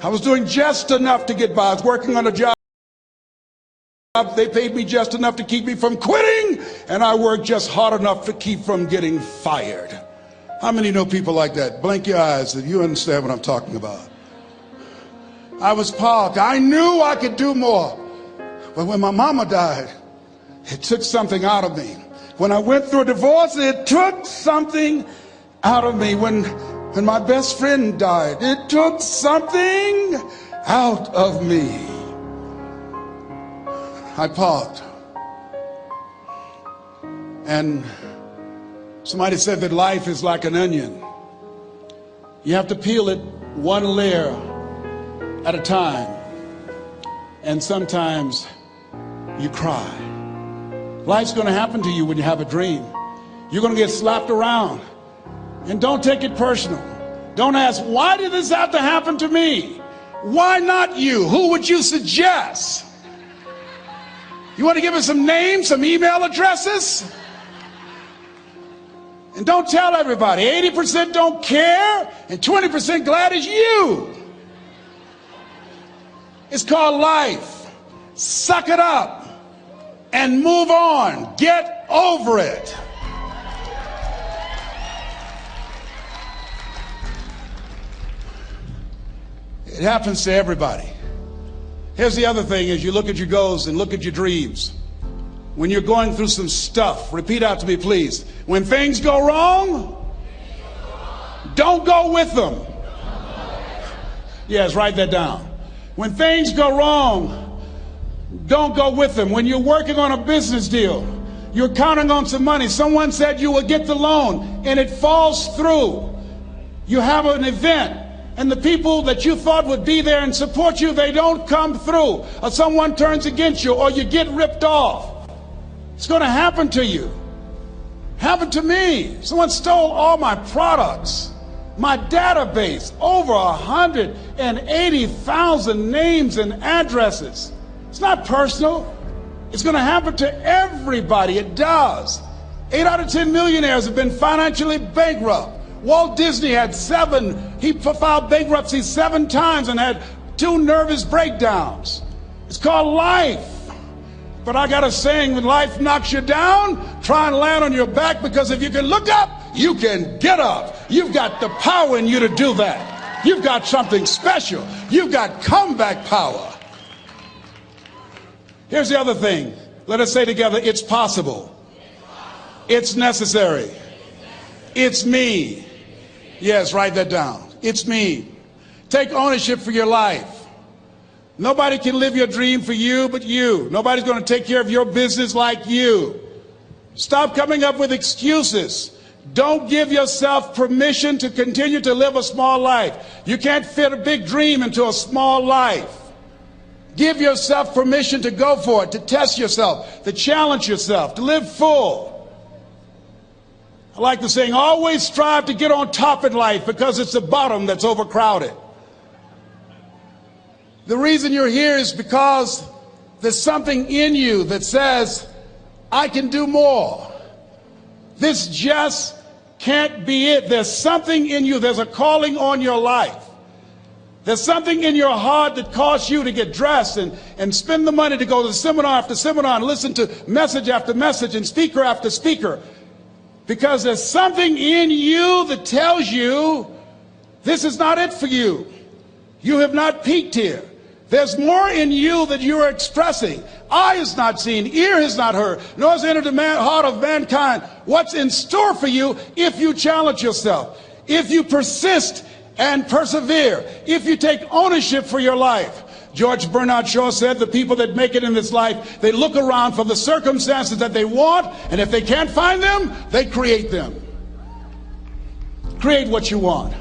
I was doing just enough to get by. I was working on a job. They paid me just enough to keep me from quitting, and I worked just hard enough to keep from getting fired. How many know people like that? Blink your eyes if you understand what I'm talking about. I was parked. I knew I could do more. But when my mama died, it took something out of me. When I went through a divorce, it took something out of me. When my best friend died, it took something out of me. I parked. And somebody said that life is like an onion. You have to peel it one layer at a time. And sometimes you cry. Life's going to happen to you when you have a dream. You're going to get slapped around. And don't take it personal. Don't ask, why did this have to happen to me? Why not you? Who would you suggest? You want to give us some names, some email addresses? And don't tell everybody. 80% don't care and 20% glad it's you. It's called life. Suck it up and move on. Get over it. It happens to everybody. Here's the other thing: as you look at your goals and look at your dreams, when you're going through some stuff, repeat out to me, please. When things go wrong, don't go with them. Yes, write that down. When things go wrong, don't go with them. When you're working on a business deal, you're counting on some money. Someone said you will get the loan and it falls through. You have an event and the people that you thought would be there and support you, they don't come through. Or someone turns against you, or you get ripped off. It's going to happen to you. Happened to me. Someone stole all my products. My database, over 180,000 names and addresses. It's not personal. It's going to happen to everybody. It does. 8 out of 10 millionaires have been financially bankrupt. Walt Disney had he filed bankruptcy 7 times and had 2 nervous breakdowns. It's called life. But I got a saying: when life knocks you down, try and land on your back, because if you can look up, you can get up. You've got the power in you to do that. You've got something special. You've got comeback power. Here's the other thing. Let us say together, it's possible. It's necessary. It's me. Yes, write that down. It's me. Take ownership for your life. Nobody can live your dream for you but you. Nobody's going to take care of your business like you. Stop coming up with excuses. Don't give yourself permission to continue to live a small life. You can't fit a big dream into a small life. Give yourself permission to go for it, to test yourself, to challenge yourself, to live full. I like the saying, always strive to get on top in life, because it's the bottom that's overcrowded. The reason you're here is because there's something in you that says, I can do more. This just can't be it. There's something in you. There's a calling on your life. There's something in your heart that caused you to get dressed and spend the money to go to seminar after seminar and listen to message after message and speaker after speaker. Because there's something in you that tells you this is not it for you. You have not peaked here. There's more in you that you are expressing. Eye has not seen, ear has not heard, nor has entered the heart of mankind what's in store for you if you challenge yourself, if you persist and persevere, if you take ownership for your life. George Bernard Shaw said the people that make it in this life, they look around for the circumstances that they want, and if they can't find them, they create them. Create what you want.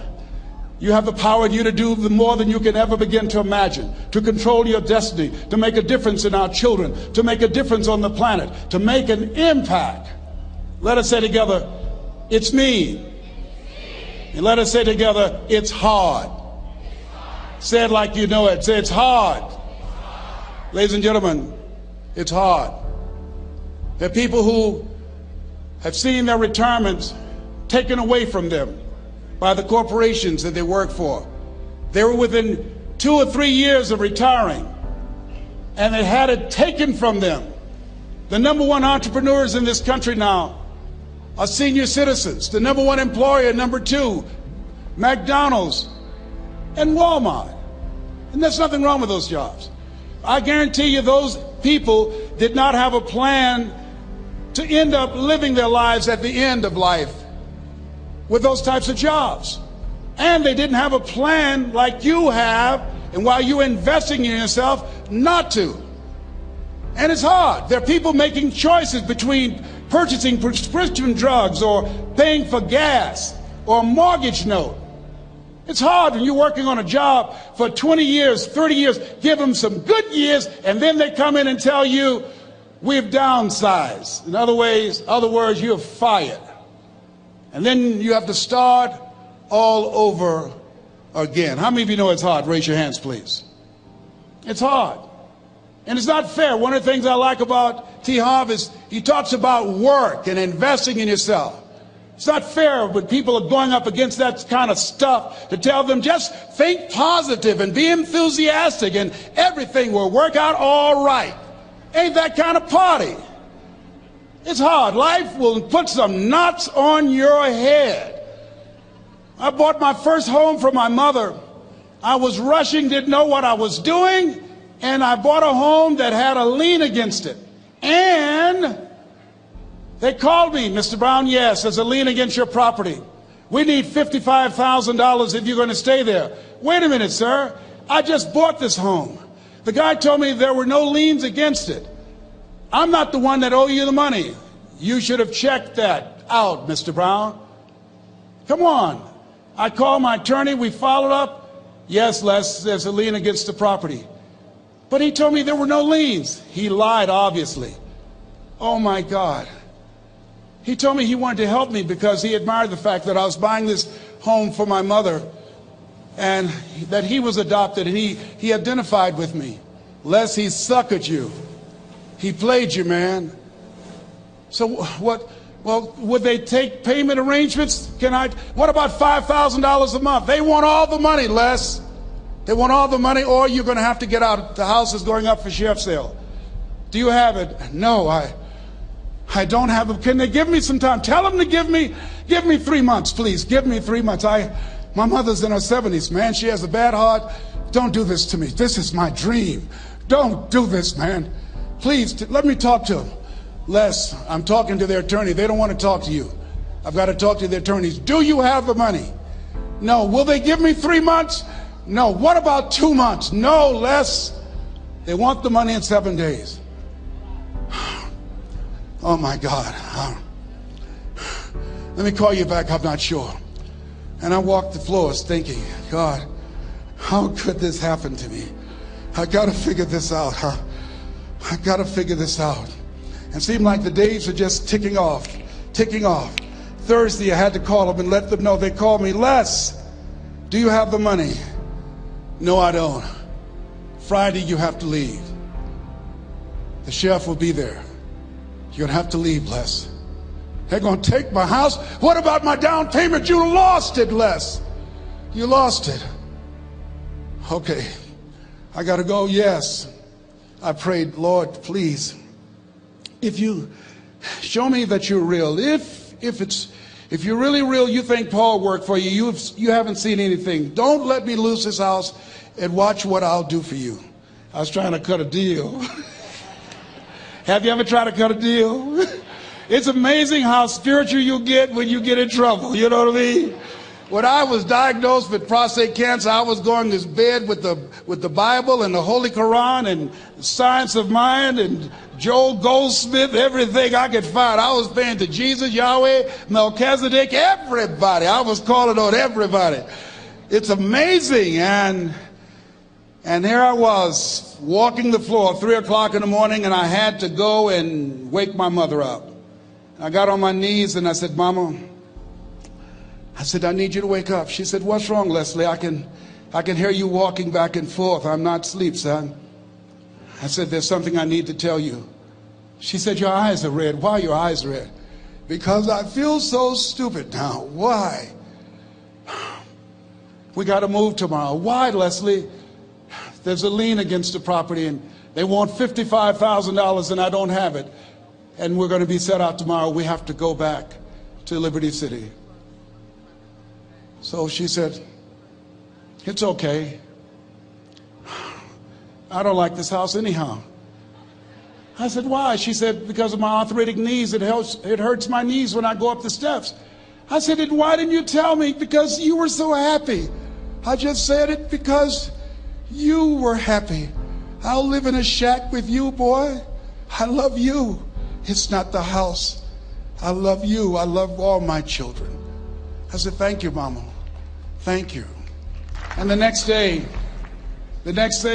You have the power in you to do more than you can ever begin to imagine, to control your destiny, to make a difference in our children, to make a difference on the planet, to make an impact. Let us say together, it's me. And let us say together, it's hard. Say it like you know it. Say, it's hard. Ladies and gentlemen, it's hard. There are people who have seen their retirements taken away from them by the corporations that they work for. They were within 2 or 3 years of retiring, and they had it taken from them. The number one entrepreneurs in this country now are senior citizens. The number one employer, number two, McDonald's and Walmart. And there's nothing wrong with those jobs. I guarantee you those people did not have a plan to end up living their lives at the end of life with those types of jobs. And they didn't have a plan like you have, and while you're investing in yourself, not to. And it's hard. There are people making choices between purchasing prescription drugs or paying for gas or a mortgage note. It's hard when you're working on a job for 20 years, 30 years, give them some good years, and then they come in and tell you, we've downsized. In other words, you're fired. And then you have to start all over again. How many of you know it's hard? Raise your hands, please. It's hard. And it's not fair. One of the things I like about T. Harv is he talks about work and investing in yourself. It's not fair when people are going up against that kind of stuff to tell them just think positive and be enthusiastic and everything will work out all right. Ain't that kind of party. It's hard. Life will put some knots on your head. I bought my first home for my mother. I was rushing, didn't know what I was doing. And I bought a home that had a lien against it. And they called me, Mr. Brown, yes, there's a lien against your property. We need $55,000 if you're going to stay there. Wait a minute, sir. I just bought this home. The guy told me there were no liens against it. I'm not the one that owe you the money. You should have checked that out, Mr. Brown. Come on. I called my attorney. We followed up. Yes, Les, there's a lien against the property. But he told me there were no liens. He lied, obviously. Oh, my God. He told me he wanted to help me because he admired the fact that I was buying this home for my mother and that he was adopted, and he identified with me. Les, he suckered you. He played you, man. So what? Well, would they take payment arrangements? What about $5,000 a month? They want all the money, Les. They want all the money, or you're going to have to get out. The house is going up for sheriff's sale. Do you have it? No, I don't have it. Can they give me some time? Tell them to give me 3 months, please. Give me 3 months. My mother's in her 70s, man. She has a bad heart. Don't do this to me. This is my dream. Don't do this, man. Please, let me talk to them. Les, I'm talking to their attorney. They don't want to talk to you. I've got to talk to their attorneys. Do you have the money? No. Will they give me 3 months? No. What about 2 months? No, Les. They want the money in 7 days. Oh, my God. Let me call you back. I'm not sure. And I walked the floors thinking, God, how could this happen to me? I got to figure this out. I got to figure this out. And it seemed like the days were just ticking off. Thursday, I had to call them and let them know. They called me, Les, do you have the money? No, I don't. Friday, you have to leave. The sheriff will be there. You're going to have to leave, Les. They're going to take my house. What about my down payment? You lost it, Les. You lost it. Okay. I got to go. Yes. I prayed, Lord, please, if you show me that you're real, if you're really real, you think Paul worked for you, you haven't seen anything. Don't let me lose this house and watch what I'll do for you. I was trying to cut a deal. Have you ever tried to cut a deal? It's amazing how spiritual you get when you get in trouble. You know what I mean? When I was diagnosed with prostate cancer, I was going to bed with the Bible and the Holy Quran and Science of Mind and Joel Goldsmith, everything I could find. I was praying to Jesus, Yahweh, Melchizedek, everybody. I was calling on everybody. It's amazing. And here I was walking the floor 3 o'clock in the morning, and I had to go and wake my mother up. I got on my knees and I said, Mama, I need you to wake up. She said, what's wrong, Leslie? I can hear you walking back and forth. I'm not asleep, son. I said, there's something I need to tell you. She said, your eyes are red. Why are your eyes red? Because I feel so stupid now. Why? We got to move tomorrow. Why, Leslie? there's a lien against the property, and they want $55,000, and I don't have it. And we're going to be set out tomorrow. We have to go back to Liberty City. So she said, it's okay. I don't like this house anyhow. I said, why? She said, because of my arthritic knees. It hurts my knees when I go up the steps. I said, and why didn't you tell me? Because you were so happy. I just said it because you were happy. I'll live in a shack with you, boy. I love you. It's not the house. I love you. I love all my children. I said, thank you, Mama. Thank you. And the next day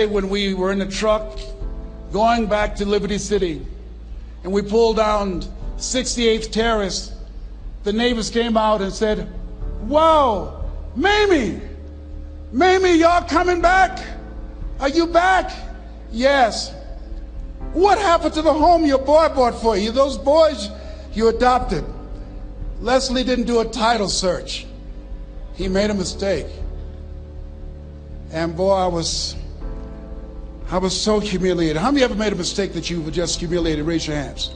when we were in the truck going back to Liberty City, and we pulled down 68th Terrace, the neighbors came out and said, whoa, Mamie, y'all coming back? Are you back? Yes. What happened to the home your boy bought for you? Those boys you adopted. Leslie didn't do a title search. He made a mistake. And boy, I was so humiliated. How many ever made a mistake that you were just humiliated? Raise your hands.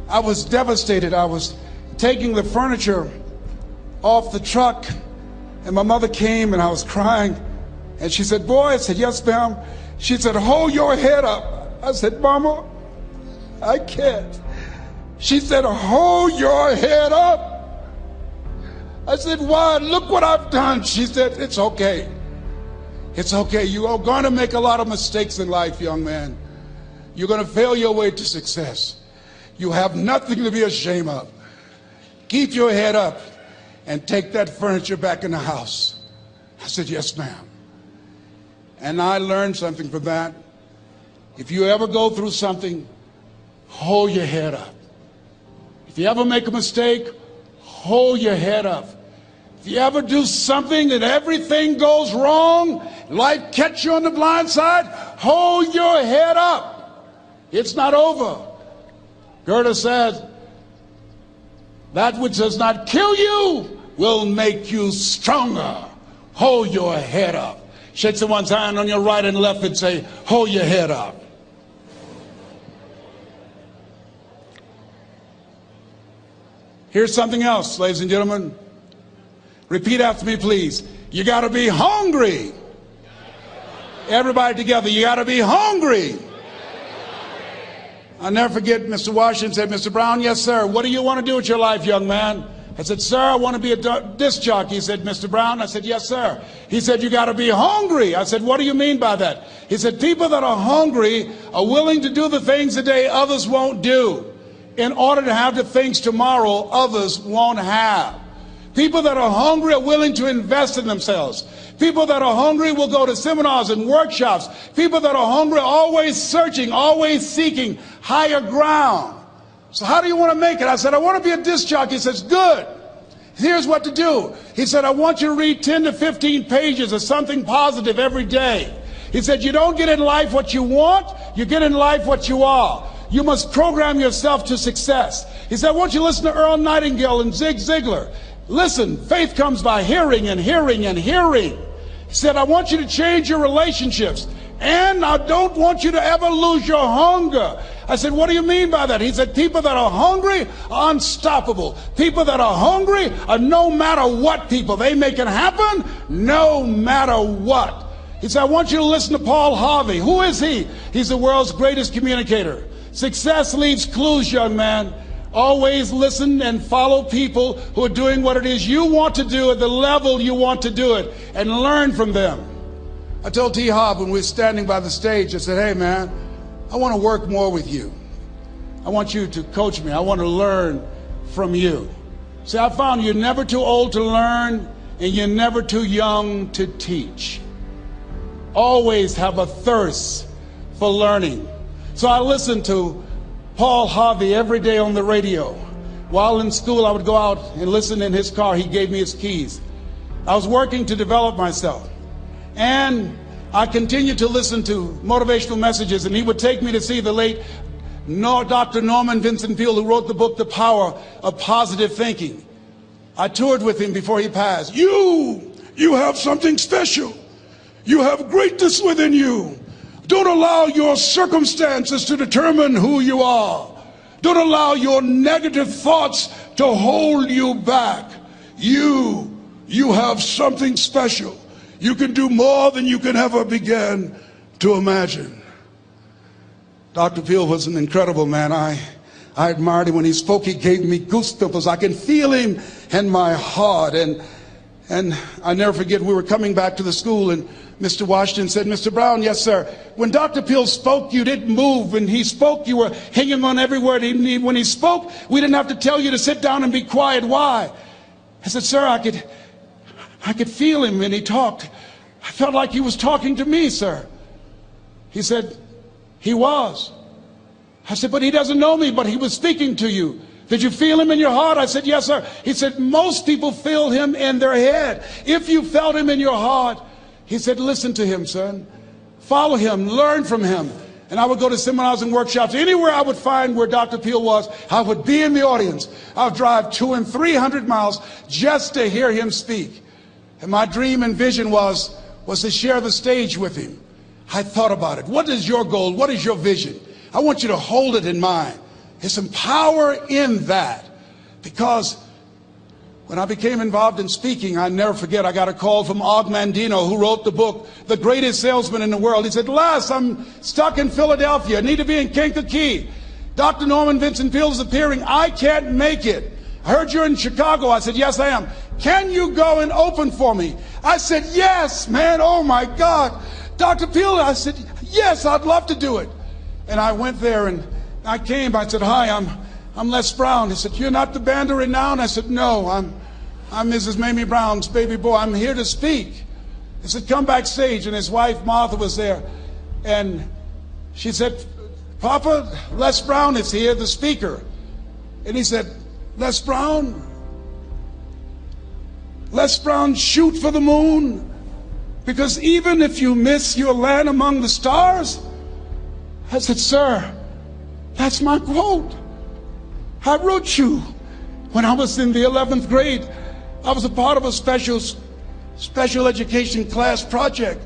I was devastated. I was taking the furniture off the truck, and my mother came, and I was crying. And she said, boy, I said, yes, ma'am. She said, hold your head up. I said, Mama, I can't. She said, hold your head up. I said, why? Look what I've done. She said, it's okay. It's okay. You are going to make a lot of mistakes in life, young man. You're going to fail your way to success. You have nothing to be ashamed of. Keep your head up and take that furniture back in the house. I said, yes, ma'am. And I learned something from that. If you ever go through something, hold your head up. If you ever make a mistake, hold your head up. If you ever do something that everything goes wrong, life catch you on the blind side, hold your head up. It's not over. Goethe said, that which does not kill you will make you stronger. Hold your head up. Shake someone's hand on your right and left and say, hold your head up. Here's something else, ladies and gentlemen. Repeat after me, please. You got to be hungry. Everybody together, you got to be hungry. I'll never forget Mr. Washington said, Mr. Brown, yes, sir. What do you want to do with your life, young man? I said, sir, I want to be a disc jockey. He said, Mr. Brown? I said, yes, sir. He said, you got to be hungry. I said, what do you mean by that? He said, people that are hungry are willing to do the things today others won't do in order to have the things tomorrow others won't have. People that are hungry are willing to invest in themselves. People that are hungry will go to seminars and workshops. People that are hungry are always searching, always seeking higher ground. So how do you want to make it? I said, I want to be a disc jockey. He says, good. Here's what to do. He said, I want you to read 10 to 15 pages of something positive every day. He said, you don't get in life what you want, you get in life what you are. You must program yourself to success. He said, I want you to listen to Earl Nightingale and Zig Ziglar. Listen, faith comes by hearing and hearing and hearing. He said, I want you to change your relationships. And I don't want you to ever lose your hunger. I said, what do you mean by that? He said, people that are hungry are unstoppable. People that are hungry are no matter what people. They make it happen no matter what. He said, I want you to listen to Paul Harvey. Who is he? He's the world's greatest communicator. Success leaves clues, young man. Always listen and follow people who are doing what it is you want to do at the level you want to do it, and learn from them. I told T. Hobb when we were standing by the stage, I said, hey man, I want to work more with you. I want you to coach me. I want to learn from you. See, I found you're never too old to learn and you're never too young to teach. Always have a thirst for learning. So I listened to Paul Harvey every day on the radio. While in school, I would go out and listen in his car. He gave me his keys. I was working to develop myself. And I continued to listen to motivational messages, and he would take me to see the late Dr. Norman Vincent Peale, who wrote the book, The Power of Positive Thinking. I toured with him before he passed. You have something special. You have greatness within you. Don't allow your circumstances to determine who you are. Don't allow your negative thoughts to hold you back. You have something special. You can do more than you can ever begin to imagine. Dr. Peel was an incredible man. I admired him. When he spoke, he gave me goosebumps. I can feel him in my heart. And I never forget, we were coming back to the school, and Mr. Washington said, Mr. Brown, yes, sir. When Dr. Peel spoke, you didn't move. When he spoke, you were hanging on every word. When he spoke, we didn't have to tell you to sit down and be quiet. Why? I said, sir, I could feel him when he talked. I felt like he was talking to me, sir. He said, he was. I said, but he doesn't know me, but he was speaking to you. Did you feel him in your heart? I said, yes, sir. He said, most people feel him in their head. If you felt him in your heart, he said, listen to him, son. Follow him, learn from him. And I would go to seminars and workshops. Anywhere I would find where Dr. Peel was, I would be in the audience. I would drive 200 and 300 miles just to hear him speak. And my dream and vision was to share the stage with him. I thought about it. What is your goal? What is your vision? I want you to hold it in mind. There's some power in that. Because when I became involved in speaking, I never forget, I got a call from Og Mandino, who wrote the book, The Greatest Salesman in the World. He said, Les, I'm stuck in Philadelphia. I need to be in Kankakee. Dr. Norman Vincent Peale is appearing. I can't make it. I heard you're in Chicago. I said, yes, I am. Can you go and open for me? I said, yes, man. Oh, my God. Dr. Peale, I said, yes, I'd love to do it. And I went there and I came. I said, hi, I'm Les Brown. He said, you're not the band of renown? I said, no, I'm Mrs. Mamie Brown's baby boy. I'm here to speak. He said, come backstage. And his wife, Martha, was there. And she said, Papa, Les Brown is here, the speaker. And he said, Les Brown, shoot for the moon. Because even if you miss, you'll land among the stars. I said, sir, that's my quote. I wrote you when I was in the 11th grade. I was a part of a special education class project.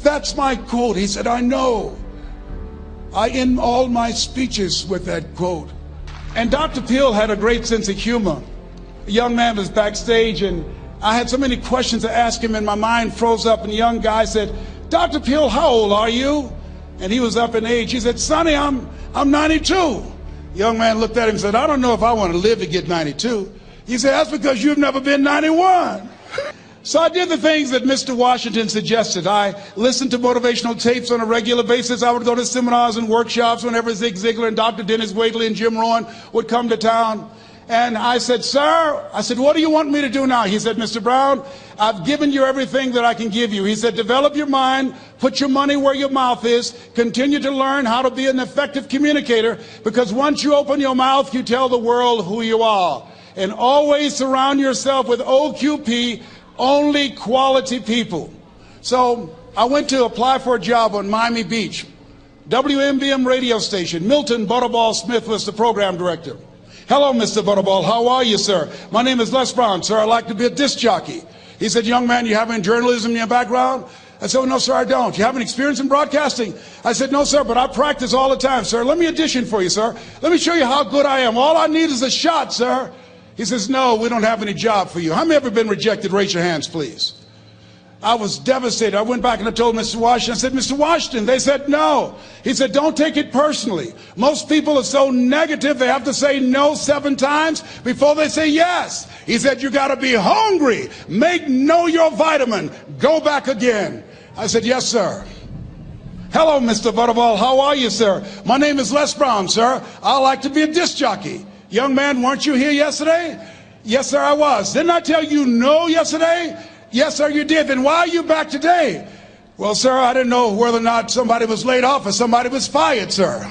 That's my quote. He said, I know. I end all my speeches with that quote. And Dr. Peel had a great sense of humor. A young man was backstage, and I had so many questions to ask him, and my mind froze up, and the young guy said, Dr. Peel, how old are you? And he was up in age. He said, Sonny, I'm 92. The young man looked at him and said, I don't know if I want to live to get 92. He said, that's because you've never been 91. So I did the things that Mr. Washington suggested. I listened to motivational tapes on a regular basis. I would go to seminars and workshops whenever Zig Ziglar and Dr. Dennis Waitley and Jim Rohn would come to town. And I said, sir, what do you want me to do now? He said, Mr. Brown, I've given you everything that I can give you. He said, develop your mind, put your money where your mouth is, continue to learn how to be an effective communicator, because once you open your mouth, you tell the world who you are. And always surround yourself with OQP, only quality people. So I went to apply for a job on Miami Beach. WMBM radio station. Milton Butterball Smith was the program director. Hello, Mr. Butterball. How are you, sir? My name is Les Brown, sir. I'd like to be a disc jockey. He said, young man, you have any journalism in your background? I said, oh, no, sir, I don't. You have any experience in broadcasting? I said, no, sir, but I practice all the time, sir. Let me audition for you, sir. Let me show you how good I am. All I need is a shot, sir. He says, no, we don't have any job for you. How many ever been rejected? Raise your hands, please. I was devastated. I went back and I told Mr. Washington, I said, Mr. Washington, they said no. He said, don't take it personally. Most people are so negative, they have to say no 7 times before they say yes. He said, you got to be hungry. Know your vitamin. Go back again. I said, yes, sir. Hello, Mr. Butterball. How are you, sir? My name is Les Brown, sir. I like to be a disc jockey. Young man, weren't you here yesterday? Yes, sir, I was. Didn't I tell you no yesterday? Yes, sir, you did. Then why are you back today? Well, sir, I didn't know whether or not somebody was laid off or somebody was fired, sir.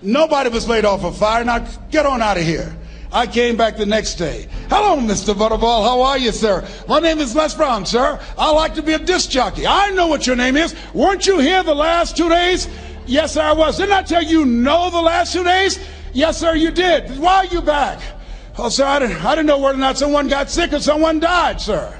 Nobody was laid off or fired. Now, get on out of here. I came back the next day. Hello, Mr. Butterball. How are you, sir? My name is Les Brown, sir. I like to be a disc jockey. I know what your name is. Weren't you here the last 2 days? Yes, sir, I was. Didn't I tell you no the last 2 days? Yes, sir, you did. Why are you back? Oh, sir, I didn't know whether or not someone got sick or someone died, sir.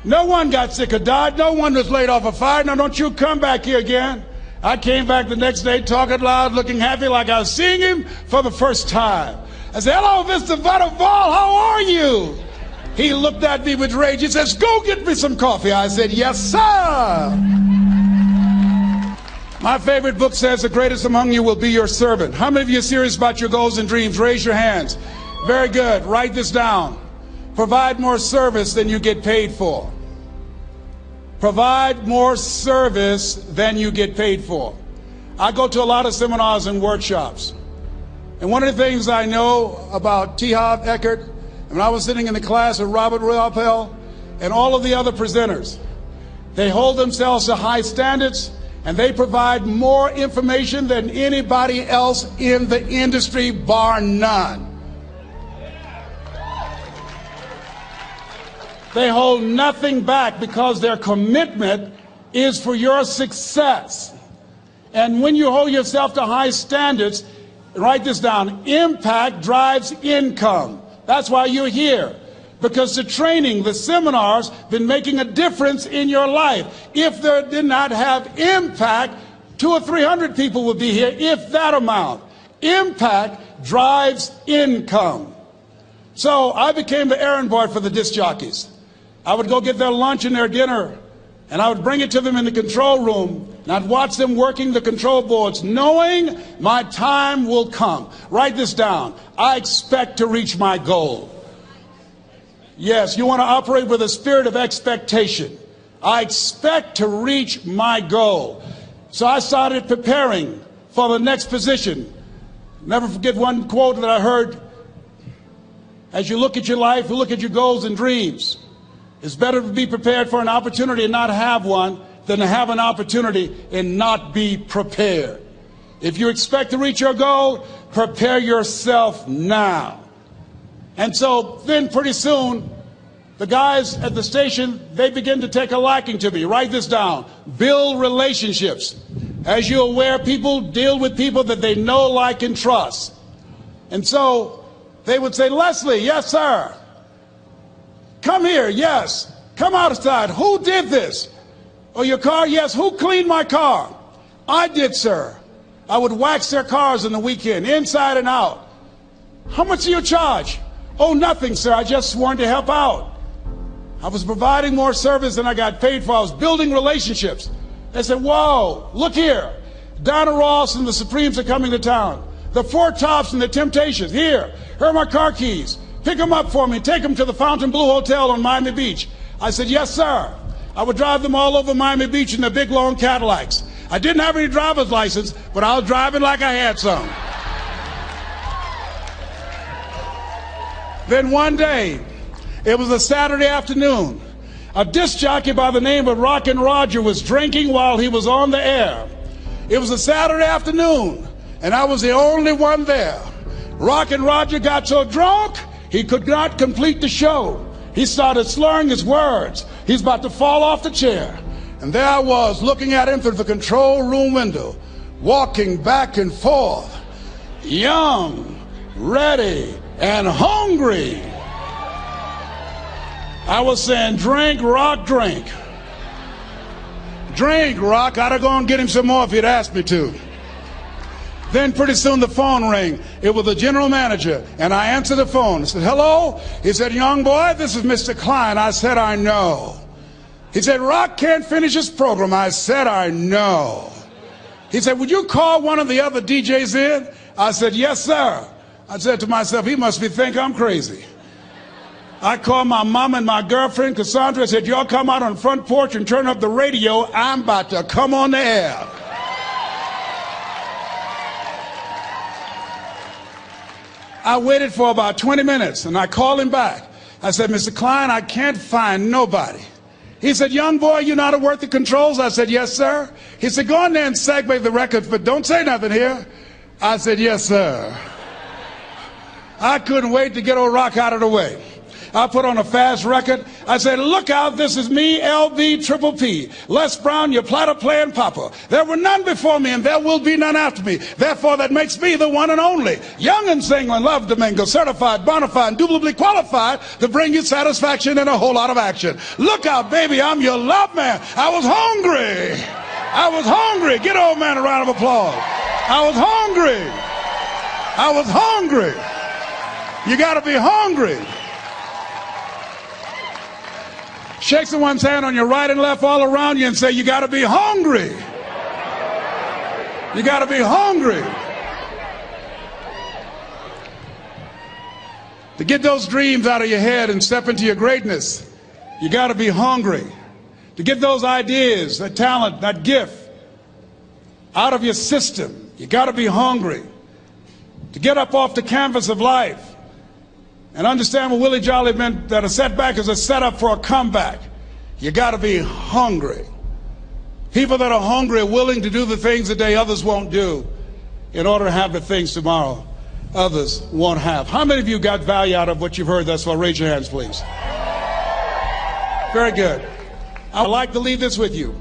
No one got sick or died. No one was laid off or fired. Now don't you come back here again. I came back the next day talking loud, looking happy like I was seeing him for the first time. I said, hello, Mr. Butterball, how are you? He looked at me with rage. He says, go get me some coffee. I said, yes, sir. My favorite book says, the greatest among you will be your servant. How many of you are serious about your goals and dreams? Raise your hands. Very good. Write this down. Provide more service than you get paid for. Provide more service than you get paid for. I go to a lot of seminars and workshops. And one of the things I know about T. Harv Eckert, when I was sitting in the class with Robert Ruppel and all of the other presenters, they hold themselves to high standards and they provide more information than anybody else in the industry, bar none. They hold nothing back because their commitment is for your success. And when you hold yourself to high standards, write this down, impact drives income. That's why you're here. Because the training, the seminars, been making a difference in your life. If they did not have impact, 200 or 300 people would be here, if that amount. Impact drives income. So I became the errand boy for the disc jockeys. I would go get their lunch and their dinner, and I would bring it to them in the control room, and I'd watch them working the control boards, knowing my time will come. Write this down. I expect to reach my goal. Yes, you want to operate with a spirit of expectation. I expect to reach my goal. So I started preparing for the next position. Never forget one quote that I heard. As you look at your life, you look at your goals and dreams. It's better to be prepared for an opportunity and not have one than to have an opportunity and not be prepared. If you expect to reach your goal, prepare yourself now. And so then pretty soon, the guys at the station, they begin to take a liking to me. Write this down. Build relationships. As you're aware, people deal with people that they know, like, and trust. And so they would say, Leslie, yes, sir. Come here, yes. Come outside. Who did this? Oh, your car? Yes. Who cleaned my car? I did, sir. I would wax their cars on the weekend, inside and out. How much do you charge? Oh, nothing, sir. I just sworn to help out. I was providing more service than I got paid for. I was building relationships. They said, whoa, look here. Donna Ross and the Supremes are coming to town. The Four Tops and the Temptations. Here are my car keys. Pick them up for me. Take them to the Fontainebleau Hotel on Miami Beach. I said, yes, sir. I would drive them all over Miami Beach in the big, long Cadillacs. I didn't have any driver's license, but I was driving like I had some. Then one day, it was a Saturday afternoon, a disc jockey by the name of Rockin' Roger was drinking while he was on the air. It was a Saturday afternoon, and I was the only one there. Rockin' Roger got so drunk, he could not complete the show. He started slurring his words. He's about to fall off the chair. And there I was, looking at him through the control room window, walking back and forth, young, ready, and hungry. I was saying, drink, Rock, drink. Drink, Rock. I'd have gone and get him some more if he'd asked me to. Then pretty soon the phone rang. It was the general manager, and I answered the phone. I said, hello? He said, young boy, this is Mr. Klein. I said, I know. He said, Rock can't finish his program. I said, I know. He said, would you call one of the other DJs in? I said, yes, sir. I said to myself, he must think I'm crazy. I called my mom and my girlfriend, Cassandra. I said, y'all come out on the front porch and turn up the radio. I'm about to come on the air. I waited for about 20 minutes, and I called him back. I said, Mr. Klein, I can't find nobody. He said, young boy, you know how to work the controls? I said, yes, sir. He said, go in there and segue the record, but don't say nothing here. I said, yes, sir. I couldn't wait to get old Rock out of the way. I put on a fast record. I said, look out, this is me, LB Triple P, Les Brown, your platter playing papa. There were none before me, and there will be none after me. Therefore, that makes me the one and only. Young and single and love to mingle, certified, bona fide, indubitably qualified to bring you satisfaction and a whole lot of action. Look out, baby, I'm your love man. I was hungry. I was hungry. Get old man a round of applause. I was hungry. I was hungry. You got to be hungry. Shake someone's hand on your right and left all around you and say, you got to be hungry. You got to be hungry. To get those dreams out of your head and step into your greatness, you got to be hungry. To get those ideas, that talent, that gift out of your system, you got to be hungry. To get up off the canvas of life and understand what Willie Jolly meant, that a setback is a setup for a comeback, you got to be hungry. People that are hungry are willing to do the things today others won't do in order to have the things tomorrow others won't have. How many of you got value out of what you've heard thus far? Raise your hands, please. Very good. I'd like to leave this with you.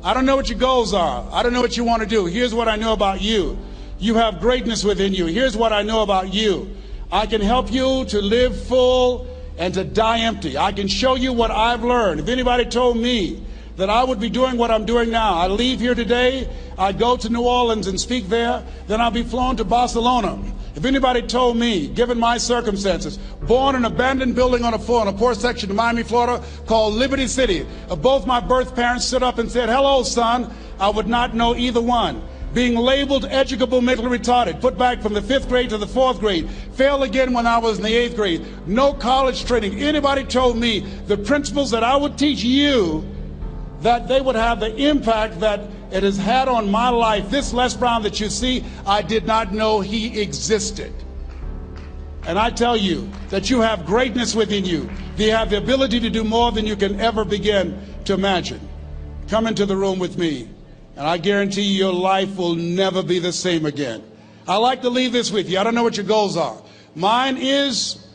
I don't know what your goals are. I don't know what you want to do. Here's what I know about you. You have greatness within you. Here's what I know about you. I can help you to live full and to die empty. I can show you what I've learned. If anybody told me that I would be doing what I'm doing now, I leave here today, I go to New Orleans and speak there, then I'll be flown to Barcelona. If anybody told me, given my circumstances, born in an abandoned building on a poor section of Miami, Florida, called Liberty City, both my birth parents stood up and said, hello, son, I would not know either one. Being labeled educable mentally retarded, put back from the 5th grade to the 4th grade, failed again when I was in the 8th grade, no college training. Anybody told me the principles that I would teach you, that they would have the impact that it has had on my life. This Les Brown that you see, I did not know he existed. And I tell you that you have greatness within you. You have the ability to do more than you can ever begin to imagine. Come into the room with me, and I guarantee you your life will never be the same again. I like to leave this with you. I don't know what your goals are. Mine is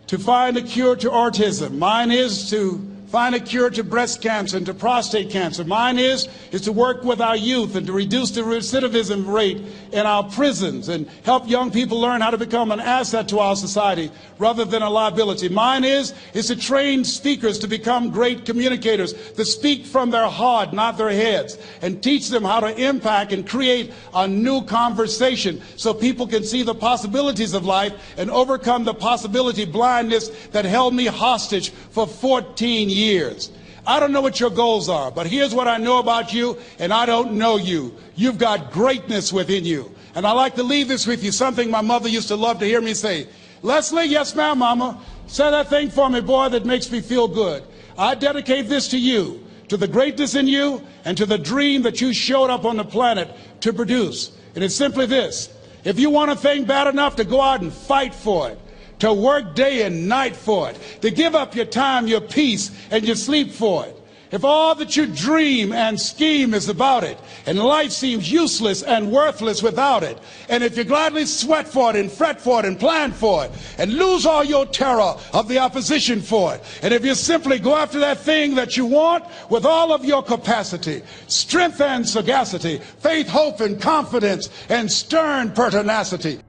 to find a cure to autism. Mine is to find a cure to breast cancer and to prostate cancer. Mine is to work with our youth and to reduce the recidivism rate in our prisons and help young people learn how to become an asset to our society rather than a liability. Mine is to train speakers to become great communicators, to speak from their heart, not their heads, and teach them how to impact and create a new conversation so people can see the possibilities of life and overcome the possibility blindness that held me hostage for 14 years. I don't know what your goals are, but here's what I know about you, and I don't know you. You've got greatness within you. And I like to leave this with you, something my mother used to love to hear me say. Leslie, yes ma'am, mama. Say that thing for me, boy, that makes me feel good. I dedicate this to you, to the greatness in you, and to the dream that you showed up on the planet to produce. And it's simply this. If you want a thing bad enough to go out and fight for it, to work day and night for it, to give up your time, your peace, and your sleep for it. If all that you dream and scheme is about it, and life seems useless and worthless without it, and if you gladly sweat for it and fret for it and plan for it, and lose all your terror of the opposition for it, and if you simply go after that thing that you want with all of your capacity, strength and sagacity, faith, hope, and confidence, and stern pertinacity,